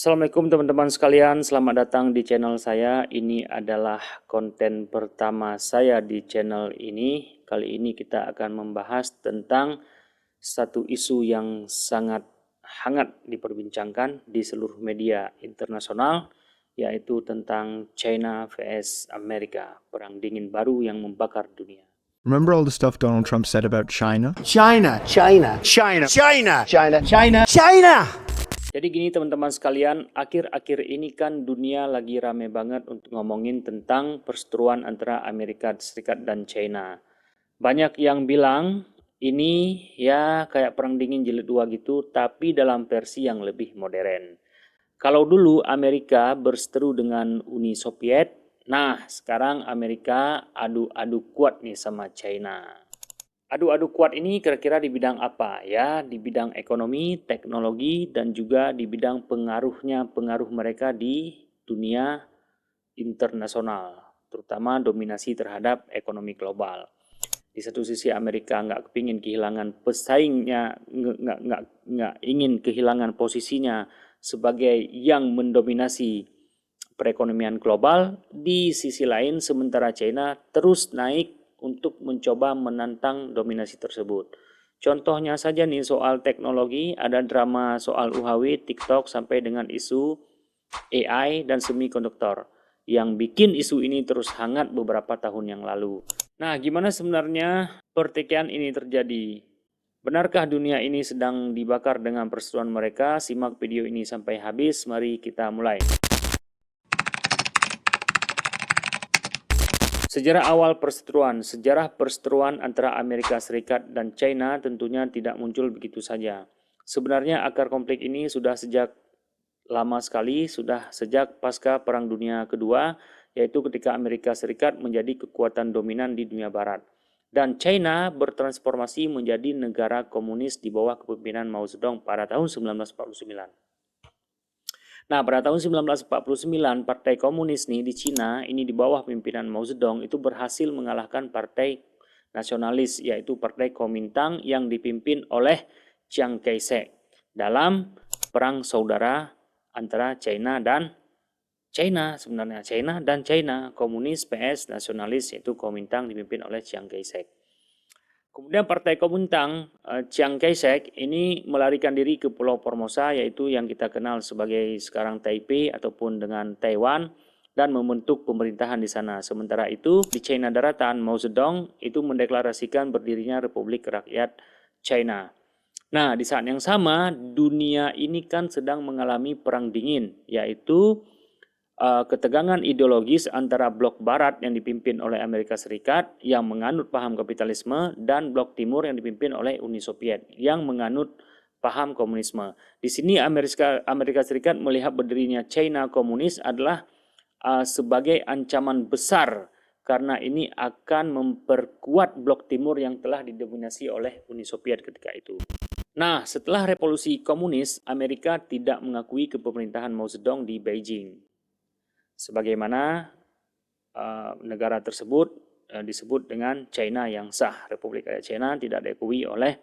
Assalamualaikum teman-teman sekalian, selamat datang di channel saya. Ini adalah konten pertama saya di channel ini. Kali ini kita akan membahas tentang satu isu yang sangat hangat diperbincangkan di seluruh media internasional, yaitu tentang China vs Amerika, perang dingin baru yang membakar dunia. Remember all the stuff Donald Trump said about China? China. Jadi gini teman-teman sekalian, akhir-akhir ini kan dunia lagi rame banget untuk ngomongin tentang perseteruan antara Amerika Serikat dan China. Banyak yang bilang ini ya kayak perang dingin jilid 2 gitu, tapi dalam versi yang lebih modern. Kalau dulu Amerika berseteru dengan Uni Soviet, nah sekarang Amerika adu-adu kuat nih sama China. Adu-adu kuat ini kira-kira di bidang apa ya? Di bidang ekonomi, teknologi, dan juga di bidang pengaruh mereka di dunia internasional, terutama dominasi terhadap ekonomi global. Di satu sisi Amerika nggak kepingin kehilangan pesaingnya, nggak ingin kehilangan posisinya sebagai yang mendominasi perekonomian global. Di sisi lain, sementara China terus naik untuk mencoba menantang dominasi tersebut. Contohnya saja nih soal teknologi, ada drama soal UHW, TikTok, sampai dengan isu AI dan semikonduktor yang bikin isu ini terus hangat beberapa tahun yang lalu. Nah, gimana sebenarnya pertikaian ini terjadi? Benarkah dunia ini sedang dibakar dengan perseteruan mereka? Simak video ini sampai habis, mari kita mulai. Sejarah awal perseteruan. Sejarah perseteruan antara Amerika Serikat dan China tentunya tidak muncul begitu saja. Sebenarnya akar konflik ini sudah sejak lama sekali, sudah sejak pasca Perang Dunia Kedua, yaitu ketika Amerika Serikat menjadi kekuatan dominan di dunia barat. Dan China bertransformasi menjadi negara komunis di bawah kepemimpinan Mao Zedong pada tahun 1949. Nah, pada tahun 1949, Partai Komunis nih di Cina, ini di bawah pimpinan Mao Zedong, itu berhasil mengalahkan Partai Nasionalis, yaitu Partai Kuomintang yang dipimpin oleh Chiang Kai-shek dalam perang saudara antara China dan China, Komunis PS Nasionalis, yaitu Kuomintang dipimpin oleh Chiang Kai-shek. Kemudian Partai Kuomintang, Chiang Kai-shek ini melarikan diri ke Pulau Formosa, yaitu yang kita kenal sebagai sekarang Taipei ataupun dengan Taiwan, dan membentuk pemerintahan di sana. Sementara itu di China Daratan, Mao Zedong itu mendeklarasikan berdirinya Republik Rakyat China. Nah, di saat yang sama dunia ini kan sedang mengalami perang dingin, yaitu ketegangan ideologis antara blok barat yang dipimpin oleh Amerika Serikat yang menganut paham kapitalisme dan blok timur yang dipimpin oleh Uni Soviet yang menganut paham komunisme. Di sini Amerika Serikat melihat berdirinya China komunis adalah sebagai ancaman besar karena ini akan memperkuat blok timur yang telah didominasi oleh Uni Soviet ketika itu. Nah, setelah revolusi komunis, Amerika tidak mengakui kepemerintahan Mao Zedong di Beijing. Sebagaimana negara tersebut disebut dengan China yang sah. Republik Rakyat China tidak diakui oleh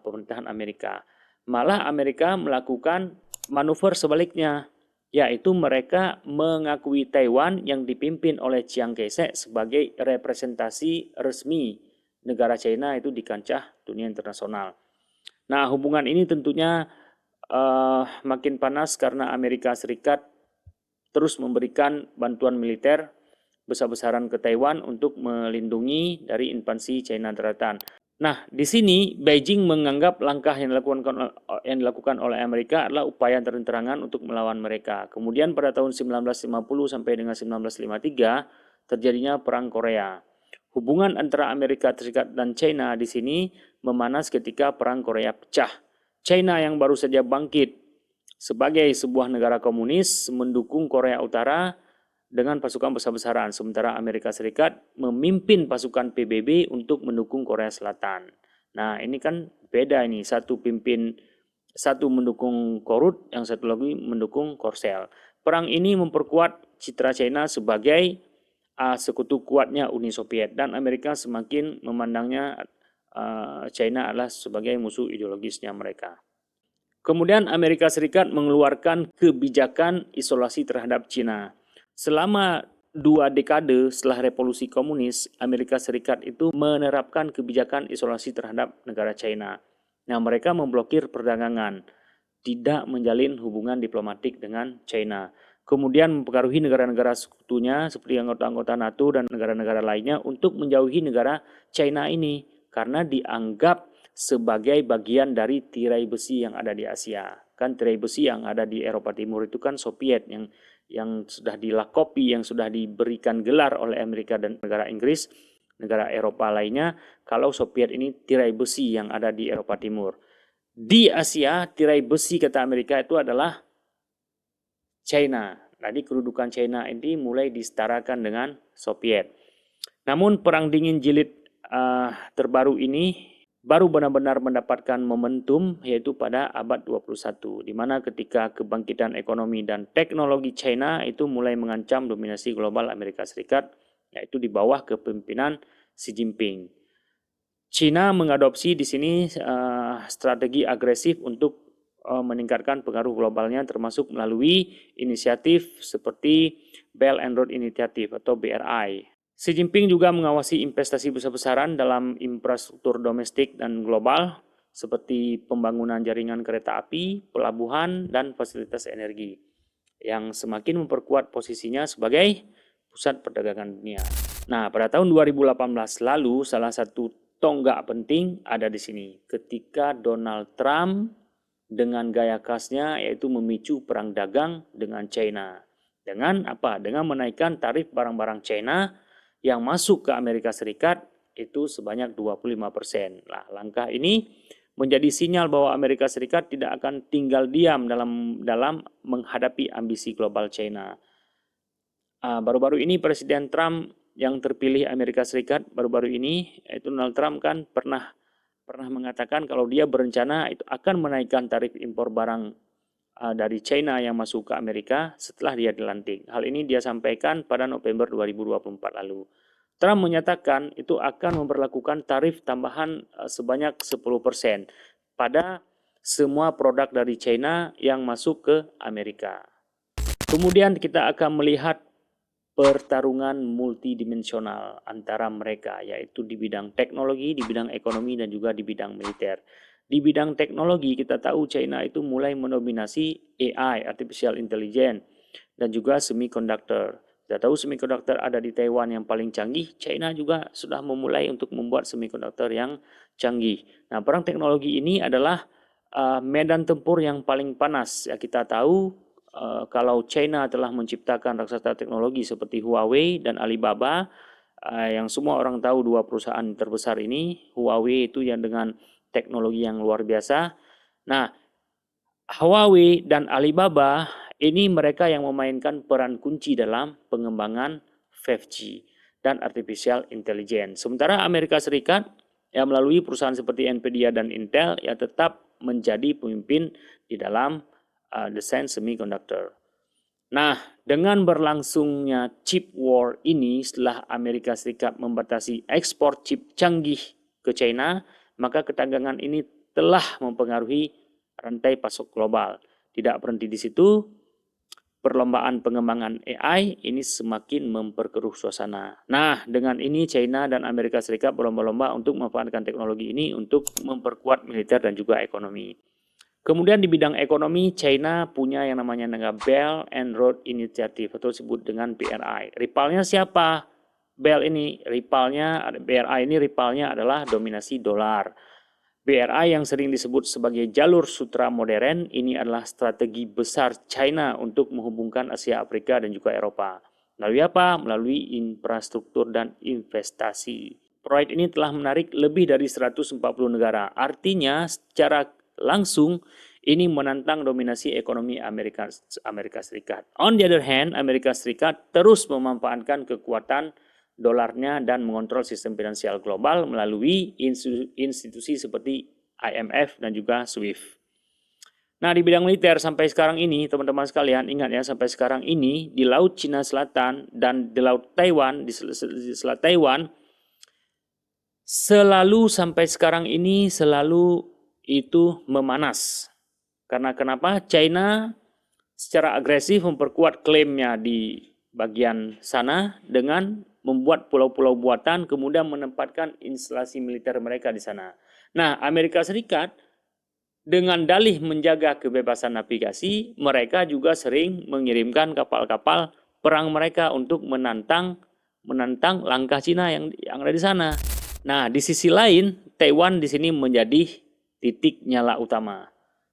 pemerintahan Amerika. Malah Amerika melakukan manuver sebaliknya, yaitu mereka mengakui Taiwan yang dipimpin oleh Chiang Kai-shek sebagai representasi resmi negara China itu di kancah dunia internasional. Nah, hubungan ini tentunya makin panas karena Amerika Serikat terus memberikan bantuan militer besar-besaran ke Taiwan untuk melindungi dari invasi China Daratan. Nah, di sini Beijing menganggap langkah yang dilakukan oleh Amerika adalah upaya terang-terangan untuk melawan mereka. Kemudian pada tahun 1950 sampai dengan 1953 terjadinya Perang Korea. Hubungan antara Amerika Serikat dan China di sini memanas ketika Perang Korea pecah. China yang baru saja bangkit sebagai sebuah negara komunis mendukung Korea Utara dengan pasukan besar-besaran, sementara Amerika Serikat memimpin pasukan PBB untuk mendukung Korea Selatan. Nah, ini kan beda ini, satu mendukung Korut, yang satu lagi mendukung Korsel. Perang ini memperkuat citra China sebagai sekutu kuatnya Uni Soviet, dan Amerika semakin memandangnya China adalah sebagai musuh ideologisnya mereka. Kemudian Amerika Serikat mengeluarkan kebijakan isolasi terhadap China. Selama 2 dekade setelah revolusi komunis, Amerika Serikat itu menerapkan kebijakan isolasi terhadap negara China. Nah, mereka memblokir perdagangan, tidak menjalin hubungan diplomatik dengan China. Kemudian mempengaruhi negara-negara sekutunya seperti anggota-anggota NATO dan negara-negara lainnya untuk menjauhi negara China ini karena dianggap sebagai bagian dari tirai besi yang ada di Asia. Kan tirai besi yang ada di Eropa Timur itu kan Soviet yang sudah dilakopi, yang sudah diberikan gelar oleh Amerika dan negara Inggris, negara Eropa lainnya, kalau Soviet ini tirai besi yang ada di Eropa Timur. Di Asia, tirai besi kata Amerika itu adalah China. Jadi kedudukan China ini mulai disetarakan dengan Soviet. Namun perang dingin jilid terbaru ini baru benar-benar mendapatkan momentum yaitu pada abad 21, di mana ketika kebangkitan ekonomi dan teknologi China itu mulai mengancam dominasi global Amerika Serikat, yaitu di bawah kepemimpinan Xi Jinping. China mengadopsi di sini strategi agresif untuk meningkatkan pengaruh globalnya termasuk melalui inisiatif seperti Belt and Road Initiative atau BRI. Xi Jinping juga mengawasi investasi besar-besaran dalam infrastruktur domestik dan global seperti pembangunan jaringan kereta api, pelabuhan, dan fasilitas energi yang semakin memperkuat posisinya sebagai pusat perdagangan dunia. Nah, pada tahun 2018 lalu salah satu tonggak penting ada di sini ketika Donald Trump dengan gaya khasnya yaitu memicu perang dagang dengan China. Dengan apa? Dengan menaikkan tarif barang-barang China yang masuk ke Amerika Serikat itu sebanyak 25%. Nah, langkah ini menjadi sinyal bahwa Amerika Serikat tidak akan tinggal diam dalam menghadapi ambisi global China. Baru-baru ini Presiden Trump yang terpilih Amerika Serikat baru-baru ini, yaitu Donald Trump kan pernah mengatakan kalau dia berencana itu akan menaikkan tarif impor barang dari China yang masuk ke Amerika setelah dia dilantik. Hal ini dia sampaikan pada November 2024 lalu. Trump menyatakan itu akan memberlakukan tarif tambahan sebanyak 10% pada semua produk dari China yang masuk ke Amerika. Kemudian kita akan melihat pertarungan multidimensional antara mereka, yaitu di bidang teknologi, di bidang ekonomi, dan juga di bidang militer. Di bidang teknologi kita tahu China itu mulai mendominasi AI, Artificial Intelligence, dan juga semiconductor. Kita tahu semiconductor ada di Taiwan yang paling canggih, China juga sudah memulai untuk membuat semiconductor yang canggih. Nah, perang teknologi ini adalah medan tempur yang paling panas. Ya, kita tahu kalau China telah menciptakan raksasa teknologi seperti Huawei dan Alibaba, yang semua orang tahu dua perusahaan terbesar ini, Huawei itu yang dengan teknologi yang luar biasa. Nah, Huawei dan Alibaba ini mereka yang memainkan peran kunci dalam pengembangan 5G dan Artificial Intelligence. Sementara Amerika Serikat yang melalui perusahaan seperti Nvidia dan Intel ya tetap menjadi pemimpin di dalam desain semiconductor. Nah, dengan berlangsungnya chip war ini setelah Amerika Serikat membatasi ekspor chip canggih ke China, maka ketegangan ini telah mempengaruhi rantai pasok global. Tidak berhenti di situ, perlombaan pengembangan AI ini semakin memperkeruh suasana. Nah, dengan ini China dan Amerika Serikat berlomba-lomba untuk memanfaatkan teknologi ini untuk memperkuat militer dan juga ekonomi. Kemudian di bidang ekonomi, China punya yang namanya Belt and Road Initiative atau disebut dengan BRI. Rivalnya siapa? BRI ini rivalnya adalah dominasi dolar. BRI yang sering disebut sebagai jalur sutra modern ini adalah strategi besar China untuk menghubungkan Asia, Afrika, dan juga Eropa. Melalui apa? Melalui infrastruktur dan investasi. Proyek ini telah menarik lebih dari 140 negara. Artinya secara langsung ini menantang dominasi ekonomi Amerika Serikat. On the other hand, Amerika Serikat terus memanfaatkan kekuatan dolarnya dan mengontrol sistem finansial global melalui institusi seperti IMF dan juga SWIFT. Nah, di bidang militer sampai sekarang ini, teman-teman sekalian, ingat ya, sampai sekarang ini di Laut Cina Selatan dan di Laut Taiwan, di Selat Taiwan, selalu sampai sekarang ini selalu itu memanas. Karena kenapa? China secara agresif memperkuat klaimnya di bagian sana dengan membuat pulau-pulau buatan, kemudian menempatkan instalasi militer mereka di sana. Nah, Amerika Serikat dengan dalih menjaga kebebasan navigasi, mereka juga sering mengirimkan kapal-kapal perang mereka untuk menantang langkah Cina yang ada di sana. Nah, di sisi lain, Taiwan di sini menjadi titik nyala utama.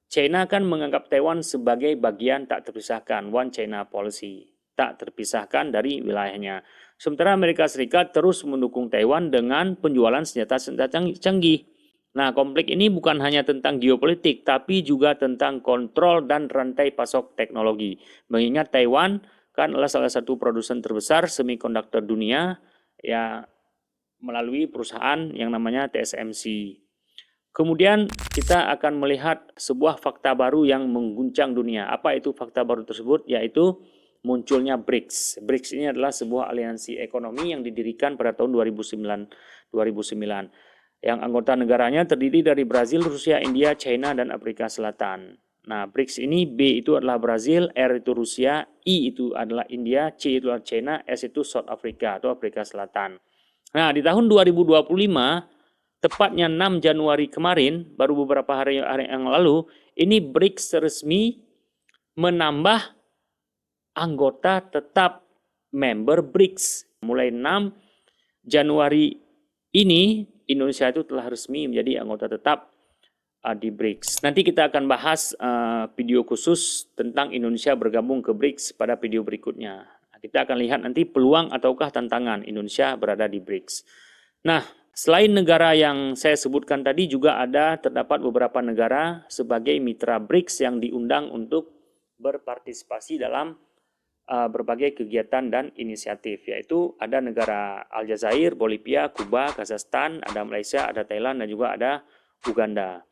China kan menganggap Taiwan sebagai bagian tak terpisahkan, One China Policy, tak terpisahkan dari wilayahnya. Sementara Amerika Serikat terus mendukung Taiwan dengan penjualan senjata-senjata canggih. Nah, konflik ini bukan hanya tentang geopolitik, tapi juga tentang kontrol dan rantai pasok teknologi. Mengingat Taiwan kan adalah salah satu produsen terbesar semikonduktor dunia, ya melalui perusahaan yang namanya TSMC. Kemudian kita akan melihat sebuah fakta baru yang mengguncang dunia. Apa itu fakta baru tersebut? Yaitu munculnya BRICS. BRICS ini adalah sebuah aliansi ekonomi yang didirikan pada tahun 2009. Yang anggota negaranya terdiri dari Brazil, Rusia, India, China, dan Afrika Selatan. Nah, BRICS ini B itu adalah Brazil, R itu Rusia, I itu adalah India, C itu adalah China, S itu South Africa atau Afrika Selatan. Nah, di tahun 2025, tepatnya 6 Januari kemarin, baru beberapa hari yang lalu, ini BRICS resmi menambah anggota tetap member BRICS. Mulai 6 Januari ini, Indonesia itu telah resmi menjadi anggota tetap di BRICS. Nanti kita akan bahas video khusus tentang Indonesia bergabung ke BRICS pada video berikutnya. Kita akan lihat nanti peluang ataukah tantangan Indonesia berada di BRICS. Nah, selain negara yang saya sebutkan tadi, juga terdapat beberapa negara sebagai mitra BRICS yang diundang untuk berpartisipasi dalam berbagai kegiatan dan inisiatif, yaitu ada negara Aljazair, Bolivia, Kuba, Kazakhstan, ada Malaysia, ada Thailand, dan juga ada Uganda.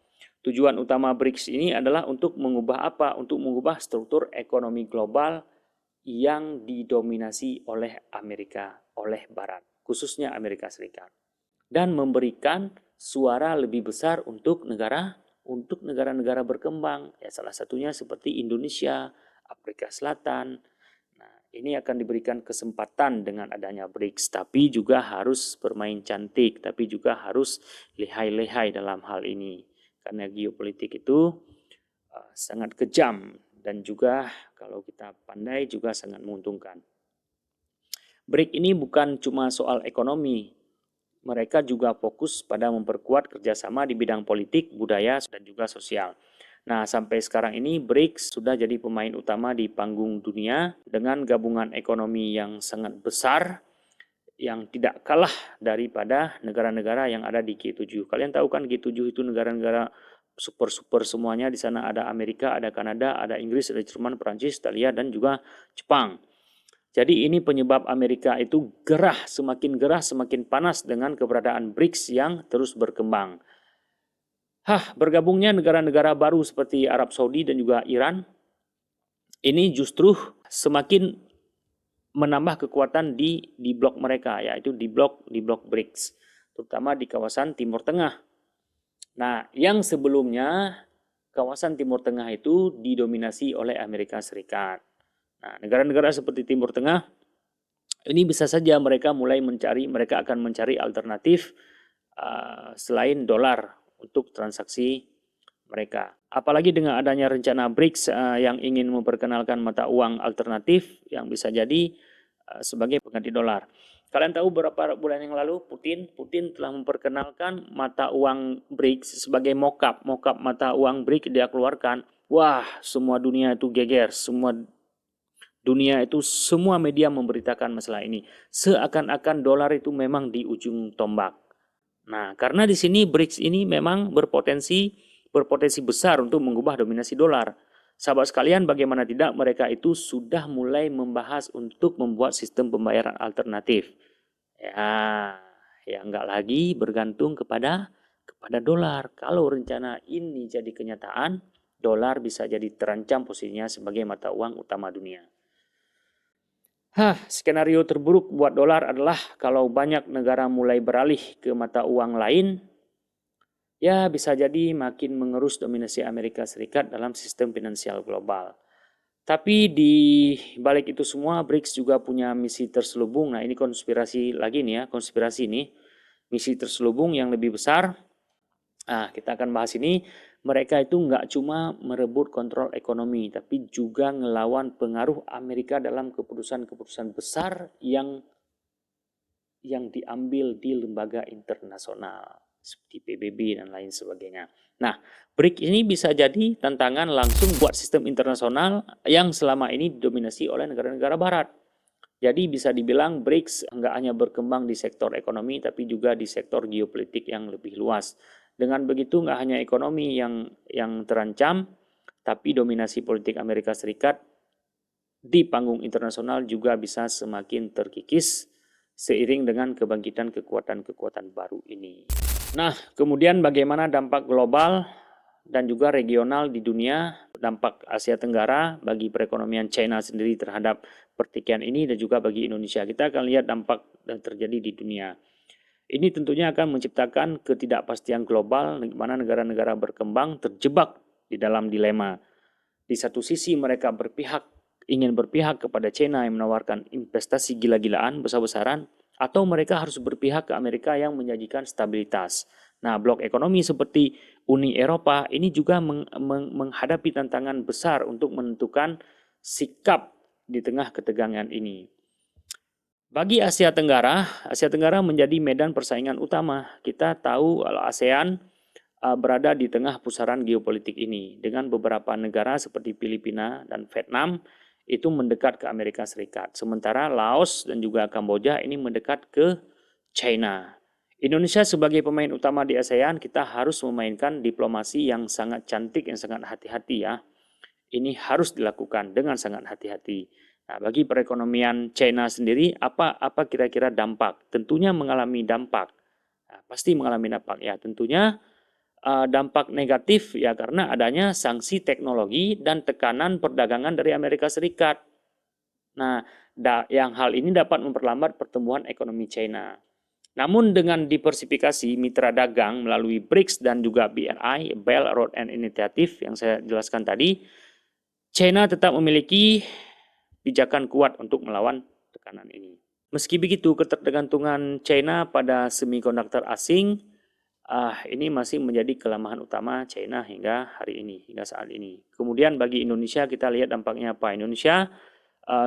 Tujuan utama BRICS ini adalah untuk mengubah apa? Untuk mengubah struktur ekonomi global yang didominasi oleh Amerika, oleh Barat, khususnya Amerika Serikat, dan memberikan suara lebih besar untuk negara-negara berkembang. Ya, salah satunya seperti Indonesia, Afrika Selatan. Nah, ini akan diberikan kesempatan dengan adanya BRICS, tapi juga harus bermain cantik, tapi juga harus lihai-lihai dalam hal ini. Karena geopolitik itu sangat kejam dan juga kalau kita pandai juga sangat menguntungkan. BRICS ini bukan cuma soal ekonomi, mereka juga fokus pada memperkuat kerjasama di bidang politik, budaya, dan juga sosial. Nah, sampai sekarang ini BRICS sudah jadi pemain utama di panggung dunia dengan gabungan ekonomi yang sangat besar yang tidak kalah daripada negara-negara yang ada di G7. Kalian tahu kan G7 itu negara-negara super-super semuanya. Di sana ada Amerika, ada Kanada, ada Inggris, ada Jerman, Perancis, Italia, dan juga Jepang. Jadi ini penyebab Amerika itu semakin gerah, semakin panas dengan keberadaan BRICS yang terus berkembang. Bergabungnya negara-negara baru seperti Arab Saudi dan juga Iran, ini justru semakin menambah kekuatan di blok mereka, yaitu di blok BRICS, terutama di kawasan Timur Tengah. Nah, yang sebelumnya kawasan Timur Tengah itu didominasi oleh Amerika Serikat. Nah, negara-negara seperti Timur Tengah ini bisa saja mereka akan mencari alternatif selain dolar untuk transaksi mereka. Apalagi dengan adanya rencana BRICS yang ingin memperkenalkan mata uang alternatif yang bisa jadi sebagai pengganti dolar. Kalian tahu beberapa bulan yang lalu Putin telah memperkenalkan mata uang BRICS sebagai mock-up mata uang BRICS dia keluarkan. Wah, semua dunia itu geger, semua media memberitakan masalah ini. Seakan-akan dolar itu memang di ujung tombak. Nah, karena di sini BRICS ini memang berpotensi besar untuk mengubah dominasi dolar. Sahabat sekalian, bagaimana tidak mereka itu sudah mulai membahas untuk membuat sistem pembayaran alternatif. Ya enggak lagi bergantung kepada dolar. Kalau rencana ini jadi kenyataan, dolar bisa jadi terancam posisinya sebagai mata uang utama dunia. Skenario terburuk buat dolar adalah kalau banyak negara mulai beralih ke mata uang lain ya bisa jadi makin mengerus dominasi Amerika Serikat dalam sistem finansial global. Tapi di balik itu semua, BRICS juga punya misi terselubung. Nah, ini konspirasi lagi nih ya, konspirasi nih. Misi terselubung yang lebih besar. Nah, kita akan bahas ini. Mereka itu nggak cuma merebut kontrol ekonomi, tapi juga ngelawan pengaruh Amerika dalam keputusan-keputusan besar yang diambil di lembaga internasional seperti PBB dan lain sebagainya. Nah, BRICS ini bisa jadi tantangan langsung buat sistem internasional yang selama ini didominasi oleh negara-negara barat. Jadi bisa dibilang BRICS nggak hanya berkembang di sektor ekonomi, tapi juga di sektor geopolitik yang lebih luas. Dengan begitu nggak hanya ekonomi yang terancam, tapi dominasi politik Amerika Serikat di panggung internasional juga bisa semakin terkikis seiring dengan kebangkitan kekuatan-kekuatan baru ini. Nah, kemudian bagaimana dampak global dan juga regional di dunia, dampak Asia Tenggara bagi perekonomian China sendiri terhadap pertikaian ini dan juga bagi Indonesia. Kita akan lihat dampak yang terjadi di dunia. Ini tentunya akan menciptakan ketidakpastian global di mana negara-negara berkembang terjebak di dalam dilema. Di satu sisi mereka ingin berpihak kepada China yang menawarkan investasi gila-gilaan besar-besaran, atau mereka harus berpihak ke Amerika yang menjanjikan stabilitas. Nah, blok ekonomi seperti Uni Eropa ini juga menghadapi tantangan besar untuk menentukan sikap di tengah ketegangan ini. Bagi Asia Tenggara menjadi medan persaingan utama. Kita tahu kalau ASEAN berada di tengah pusaran geopolitik ini dengan beberapa negara seperti Filipina dan Vietnam itu mendekat ke Amerika Serikat. Sementara Laos dan juga Kamboja ini mendekat ke China. Indonesia sebagai pemain utama di ASEAN, kita harus memainkan diplomasi yang sangat cantik, yang sangat hati-hati ya. Ini harus dilakukan dengan sangat hati-hati. Nah, bagi perekonomian China sendiri, apa kira-kira dampak? Tentunya mengalami dampak. Nah, pasti mengalami dampak ya. Tentunya dampak negatif ya karena adanya sanksi teknologi dan tekanan perdagangan dari Amerika Serikat. Nah, yang hal ini dapat memperlambat pertumbuhan ekonomi China. Namun dengan diversifikasi mitra dagang melalui BRICS dan juga BRI, Belt Road and Initiative yang saya jelaskan tadi, China tetap memiliki pijakan kuat untuk melawan tekanan ini. Meski begitu, ketergantungan China pada semikonduktor asing ini masih menjadi kelemahan utama China hingga hari ini, hingga saat ini. Kemudian bagi Indonesia kita lihat dampaknya apa. Indonesia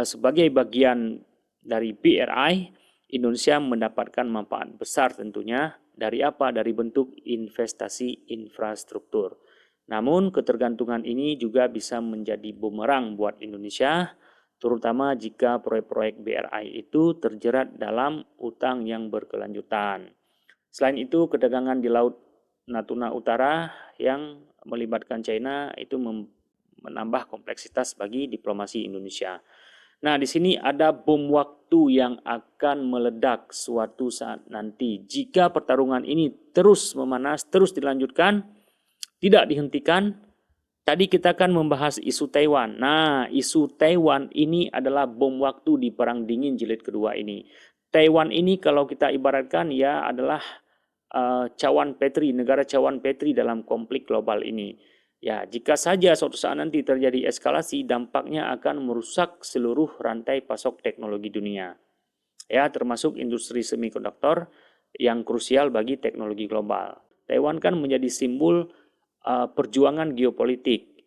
sebagai bagian dari BRI, Indonesia mendapatkan manfaat besar tentunya dari apa? Dari bentuk investasi infrastruktur. Namun ketergantungan ini juga bisa menjadi bumerang buat Indonesia, terutama jika proyek-proyek BRI itu terjerat dalam utang yang berkelanjutan. Selain itu, kedatangan di Laut Natuna Utara yang melibatkan China itu menambah kompleksitas bagi diplomasi Indonesia. Nah, di sini ada bom waktu yang akan meledak suatu saat nanti. Jika pertarungan ini terus memanas, terus dilanjutkan, tidak dihentikan. Tadi kita akan membahas isu Taiwan. Nah, isu Taiwan ini adalah bom waktu di Perang Dingin Jilid kedua ini. Taiwan ini kalau kita ibaratkan ya adalah cawan petri, negara cawan petri dalam konflik global ini. Ya, jika saja suatu saat nanti terjadi eskalasi, dampaknya akan merusak seluruh rantai pasok teknologi dunia. Ya, termasuk industri semikonduktor yang krusial bagi teknologi global. Taiwan kan menjadi simbol perjuangan geopolitik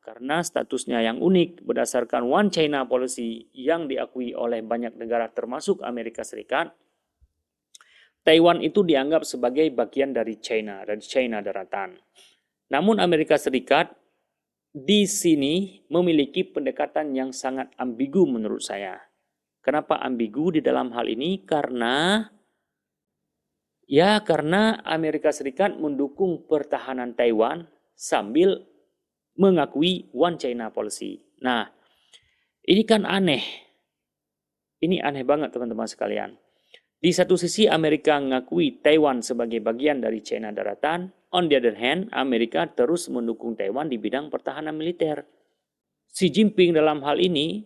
karena statusnya yang unik berdasarkan One China Policy yang diakui oleh banyak negara termasuk Amerika Serikat. Taiwan itu dianggap sebagai bagian dari China daratan. Namun Amerika Serikat di sini memiliki pendekatan yang sangat ambigu menurut saya. Kenapa ambigu di dalam hal ini? Karena Amerika Serikat mendukung pertahanan Taiwan sambil mengakui One China Policy. Nah, ini kan aneh. Ini aneh banget teman-teman sekalian. Di satu sisi Amerika mengakui Taiwan sebagai bagian dari China daratan. On the other hand, Amerika terus mendukung Taiwan di bidang pertahanan militer. Xi Jinping dalam hal ini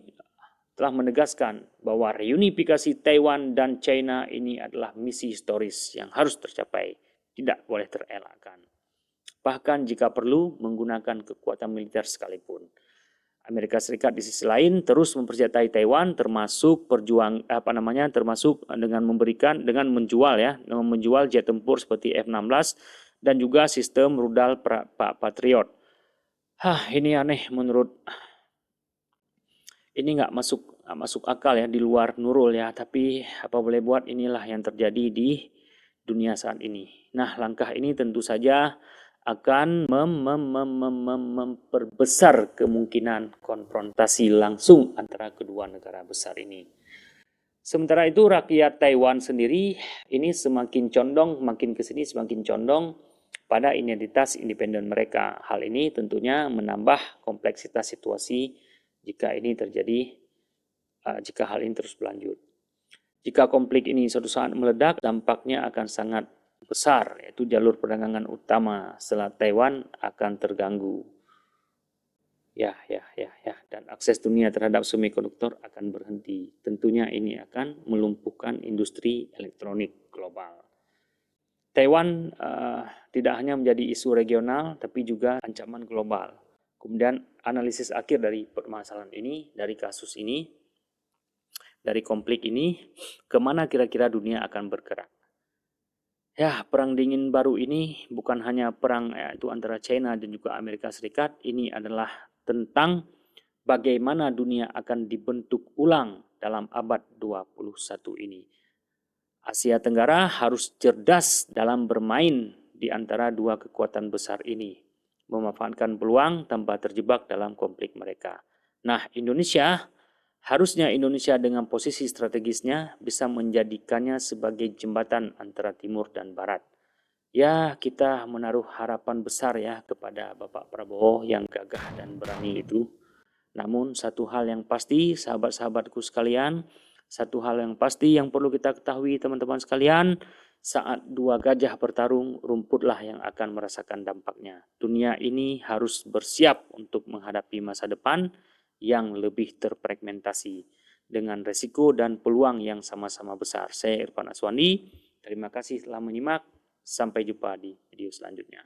telah menegaskan bahwa reunifikasi Taiwan dan China ini adalah misi historis yang harus tercapai, tidak boleh terelakkan. bahkan jika perlu menggunakan kekuatan militer sekalipun. Amerika Serikat di sisi lain terus mempersenjatai Taiwan, termasuk dengan menjual jet tempur seperti F-16 dan juga sistem rudal Patriot. Ini aneh ini nggak masuk akal ya, di luar Nurul ya, tapi apa boleh buat, inilah yang terjadi di dunia saat ini. Nah, langkah ini tentu saja akan memperbesar kemungkinan konfrontasi langsung antara kedua negara besar ini. Sementara itu rakyat Taiwan sendiri ini makin kesini semakin condong pada identitas independen mereka. Hal ini tentunya menambah kompleksitas situasi jika hal ini terus berlanjut. Jika konflik ini suatu saat meledak, dampaknya akan sangat besar, yaitu jalur perdagangan utama setelah Taiwan akan terganggu. Dan akses dunia terhadap semikonduktor akan berhenti. Tentunya ini akan melumpuhkan industri elektronik global. Taiwan tidak hanya menjadi isu regional, tapi juga ancaman global. Kemudian analisis akhir dari permasalahan ini, dari kasus ini, dari konflik ini, kemana kira-kira dunia akan bergerak? Perang dingin baru ini bukan hanya perang itu antara China dan juga Amerika Serikat. Ini adalah tentang bagaimana dunia akan dibentuk ulang dalam abad 21 ini. Asia Tenggara harus cerdas dalam bermain di antara dua kekuatan besar ini, memanfaatkan peluang tanpa terjebak dalam konflik mereka. Nah, harusnya Indonesia dengan posisi strategisnya bisa menjadikannya sebagai jembatan antara timur dan barat. Kita menaruh harapan besar kepada Bapak Prabowo yang gagah dan berani itu. Namun satu hal yang pasti, sahabat-sahabatku sekalian, satu hal yang pasti yang perlu kita ketahui teman-teman sekalian, saat dua gajah bertarung, rumputlah yang akan merasakan dampaknya. Dunia ini harus bersiap untuk menghadapi masa depan yang lebih terfragmentasi dengan resiko dan peluang yang sama-sama besar. Saya Irfan Aswandi, terima kasih telah menyimak. Sampai jumpa di video selanjutnya.